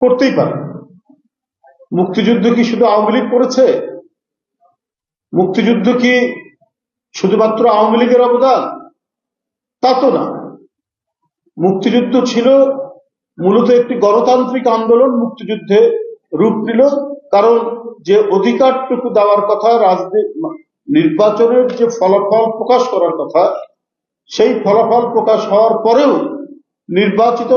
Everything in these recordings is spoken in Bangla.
করতেই পারে। মুক্তিযুদ্ধ কি শুধু আওয়ামী লীগ করেছে? মুক্তিযুদ্ধ কি শুধুমাত্র আওয়ামী লীগের অবদান? তা তো না। মুক্তিযুদ্ধ ছিল মূলত একটি গণতান্ত্রিক আন্দোলন। মুক্তিযুদ্ধে রূপ নিল কারণ যে অধিকারটুকু দেওয়ার কথা, নির্বাচনের যে ফলাফল প্রকাশ করার কথা, সেই ফলাফল প্রকাশ হওয়ার পরেও নির্বাচিত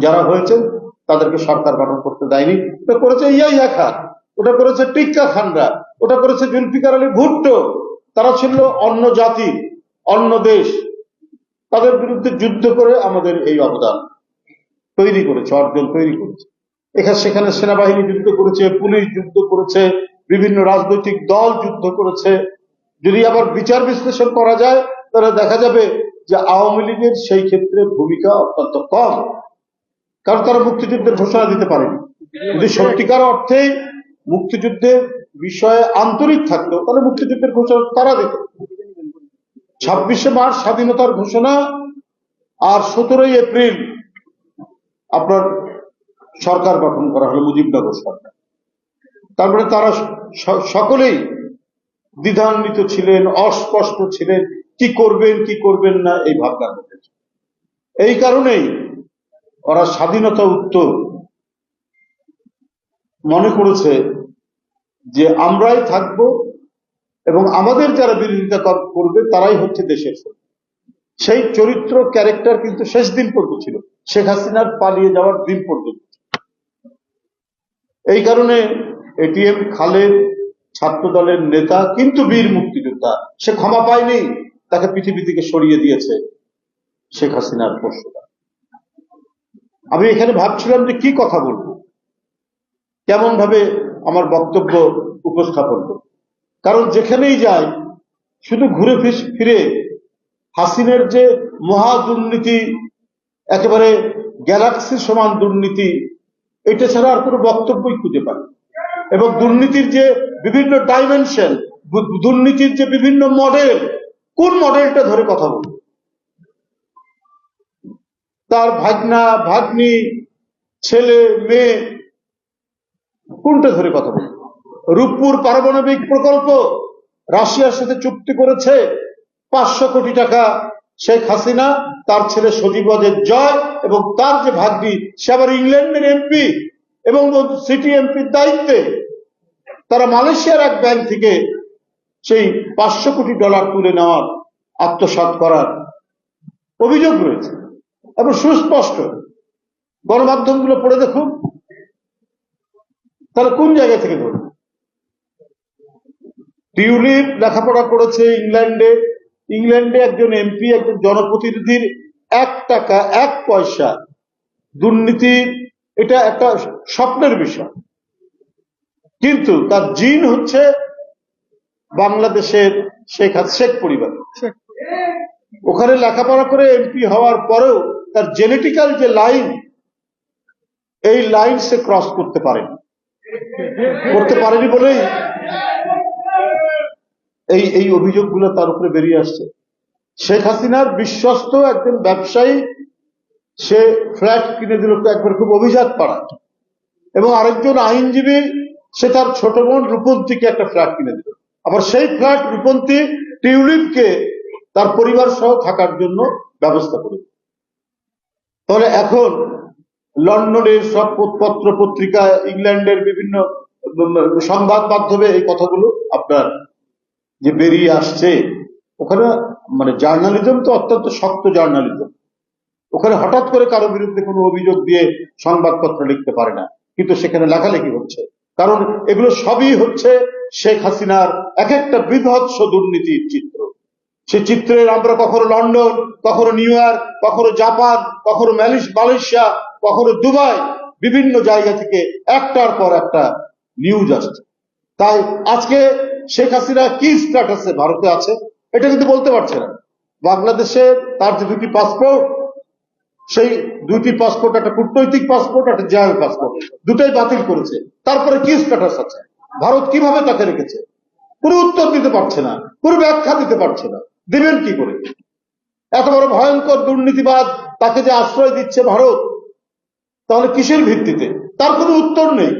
যারা হয়েছেন তাদেরকে সরকার গঠন করতে দেয়নি। ওটা করেছে ইয়াহিয়া খান, ওটা করেছে টিক্কা খানরা, ওটা করেছে জুলফিকার আলী ভুট্টো। তারা ছিল অন্য জাতি, অন্য দেশ, তাদের বিরুদ্ধে যুদ্ধ করে আমাদের এই অবদান তৈরি করেছে, অর্জন তৈরি করেছে। এখানে সেখানে সেনাবাহিনী যুদ্ধ করেছে, পুলিশ যুদ্ধ করেছে, বিভিন্ন রাজনৈতিক দল যুদ্ধ করেছে। যদি আবার বিচার বিশ্লেষণ করা যায় তাহলে দেখা যাবে যে আওয়ামী লীগের সেই ক্ষেত্রে ভূমিকা অত্যন্ত কম, কারণ তারা মুক্তিযুদ্ধের ঘোষণা দিতে পারেনি। যদি সত্যিকার অর্থেই মুক্তিযুদ্ধের বিষয়ে আন্তরিক থাকতো তাহলে মুক্তিযুদ্ধের ঘোষণা তারা দিত। 26শে মার্চ স্বাধীনতার ঘোষণা আর 17ই এপ্রিল আপনার সরকার গঠন করা হলো, মুজিবনগর সরকার। তারপরে তারা সকলেই দ্বিধান্বিত ছিলেন, অস্পষ্ট ছিলেন, কি করবেন কি করবেন না এই ভাবনার মধ্যে। এই কারণেই ওরা স্বাধীনতা উত্তর মনে করেছে যে আমরাই থাকব এবং আমাদের যারা বিরোধিতা করবে তারাই হচ্ছে দেশের শত্রু। সেই চরিত্র ক্যারেক্টার কিন্তু শেষ দিন পর্যন্ত ছিল, শেখ হাসিনার পালিয়ে যাওয়ার দিন পর্যন্ত। এই কারণে এটিএম খালেদ ছাত্র দলের নেতা কিন্তু বীর মুক্তিযোদ্ধা, সে ক্ষমা পায়নি, তাকে পৃথিবী থেকে সরিয়ে দিয়েছে শেখ হাসিনার পরশুরা। আমি এখানে ভাবছিলাম যে কি কথা বলবো, কেমন ভাবে আমার বক্তব্য উপস্থাপন করব, কারণ যেখানেই যাই শুধু ঘুরে ফিরে হাসিনের যে মহা দুর্নীতি, একেবারে গ্যালাক্সি সমান দুর্নীতি, এটা ছাড়া আর কোনো বক্তব্যই খুঁজে পাই। এবং দুর্নীতির যে বিভিন্ন ডাইমেনশন, দুর্নীতির যে বিভিন্ন মডেল, কোন মডেলটা ধরে কথা বলবো? তার ভাগনা ভাগ্নি, ছেলে মেয়ে, কোনটা ধরে কথা বলবো? রূপপুর পারমাণবিক প্রকল্প, রাশিয়ার সাথে চুক্তি করেছে 500 কোটি টাকা শেখ হাসিনা, তার ছেলে সজীব ওয়াজেদ জয় এবং তার যে ভাগ্নি, সে আবার ইংল্যান্ডের এমপি এবং সিটি এমপির দায়িত্বে। তারা মালয়েশিয়ার এক ব্যাংক থেকে সেই 500 কোটি ডলার তুলে নেওয়ার, আত্মসাৎ করার অভিযোগ রয়েছে এবং সুস্পষ্ট। গণমাধ্যমগুলো পড়ে দেখুন, তারা কোন জায়গা থেকে ধরবে? টিউলিপ লেখাপড়া করেছে ইংল্যান্ডে, ইংল্যান্ডে একজন এমপি, একজন জনপ্রতিনিধির 1 টাকা 1 পয়সা দুর্নীতি, এটা একটা স্বপ্নের বিষয়। কিন্তু তার জিন হচ্ছে বাংলাদেশের শেখ পরিবার। ওখানে লেখাপড়া করে এমপি হওয়ার পরেও তার জেনেটিক্যাল যে লাইন, এই লাইন সে ক্রস করতে পারেনি বলেই এই অভিযোগগুলো তার উপরে বেরিয়ে আসছে। শেখ হাসিনার বিশ্বস্ত একজন ব্যবসায়ী, সে ফ্ল্যাট কিনে দিল একবার খুব অভিজাত পাড়া, এবং আরেকজন আইনজীবী, সে তার ছোট বোন রূপন্তীকে একটা ফ্ল্যাট কিনে দিল। আবার সেই ফ্ল্যাট রূপন্তী টিউলিপকে তার পরিবার সহ থাকার জন্য ব্যবস্থা করে। তাহলে এখন লন্ডনের সব পত্র পত্রিকা, ইংল্যান্ডের বিভিন্ন সংবাদ মাধ্যমে এই কথাগুলো আপনার যে বেরিয়ে আসছে, ওখানে মানে জার্নালিজম তো অত্যন্ত শক্ত জার্নালিজম। ওখানে হঠাৎ করে কারো বিরুদ্ধে কোনো অভিযোগ দিয়ে সংবাদপত্র লিখতে পারে না, কিন্তু সেখানে লেখালেখি হচ্ছে, কারণ এগুলো সবই হচ্ছে শেখ হাসিনার এক একটা বিভৎস দুর্নীতির চিত্র। সে চিত্রের আমরা কখনো লন্ডন, কখনো নিউ ইয়র্ক, কখনো জাপান, কখনো মালয়েশিয়া, কখনো দুবাই, বিভিন্ন জায়গা থেকে একটার পর একটা নিউজ আসছে। তাই আজকে শেখ হাসিনা কি স্ট্যাটাসে ভারতে আছে এটা কিন্তু বলতে পারছে না। বাংলাদেশে তার যে 2টি পাসপোর্ট, সেই 2টি পাসপোর্ট, একটা কূটনৈতিক পাসপোর্ট, একটা জাতীয় পাসপোর্ট, দুটাই বাতিল করেছে। তারপরে কি স্ট্যাটাস আছে? ভারত কিভাবে তাকে রেখেছে? কোনো উত্তর দিতে পারছে না, কোনো ব্যাখ্যা দিতে পারছে না। দিবেন কি করে? এত বড় ভয়ঙ্কর দুর্নীতিবাদ, তাকে যে আশ্রয় দিচ্ছে ভারত, তাহলে কিসের ভিত্তিতে? তার কোনো উত্তর নেই।